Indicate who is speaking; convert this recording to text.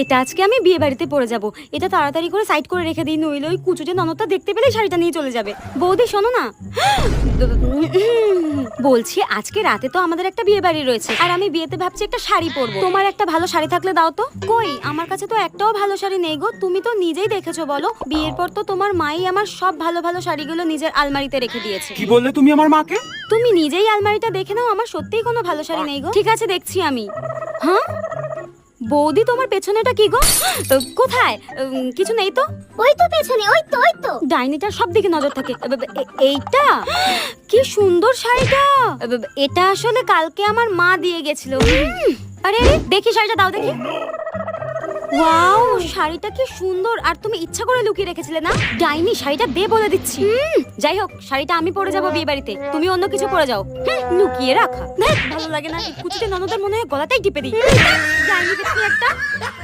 Speaker 1: এটা আজকে আমি বিয়ে বাড়িতে পরে যাব। এটা তাড়াতাড়ি করে সাইড করে রেখে দিই, নইলে ওই কুচুটে ননদটা দেখতে পেলে শাড়িটা নিয়ে চলে যাবে। বৌদি শোনো না, বলছি আজকে রাতে তো আমাদের একটা বিয়ে বাড়ি রয়েছে, আর আমি বিয়েতে ভাবছি একটা শাড়ি পরবো। তোমার একটা ভালো শাড়ি থাকলে দাও তো। কই, আমার কাছে তো একটাও ভালো শাড়ি নেই গো। তুমি তো নিজেই দেখেছো, বলো। বিয়ের পর তো তোমার মাই আমার সব ভালো ভালো শাড়িগুলো নিজের আলমারিতে রেখে দিয়েছে।
Speaker 2: কি বললে তুমি আমার মাকে?
Speaker 1: তুমি নিজেই আলমারিটা দেখে নাও, আমার সত্যিই কোনো ভালো শাড়ি নেই গো। ঠিক আছে, দেখছি আমি। হ্যাঁ বৌদি, তোমার পেছনেটা কি গো? কোথায়? কিছু নেই তো।
Speaker 3: ওই তো পেছনে, ওই তো
Speaker 1: ডাইনিটার সব দিকে নজর থাকে। এইটা কি সুন্দর শাড়িটা। এটা আসলে কালকে আমার মা দিয়ে গেছিল। আরে আরে, দেখি শাড়িটা দাও দেখি। ওয়াও, শাড়িটা কি সুন্দর। আর তুমি ইচ্ছা করে লুকিয়ে রেখেছিলে না? ডাইনি, শাড়িটা দে বলে দিচ্ছি। যাই হোক, শাড়িটা আমি পরে যাবো বিয়ে বাড়িতে, তুমি অন্য কিছু পরে যাও। লুকিয়ে রাখা ভালো লাগে না। কুচিতে ননদের মনে হয় গলাটাই টিপে দিই। ডাইনি দেখি একটা।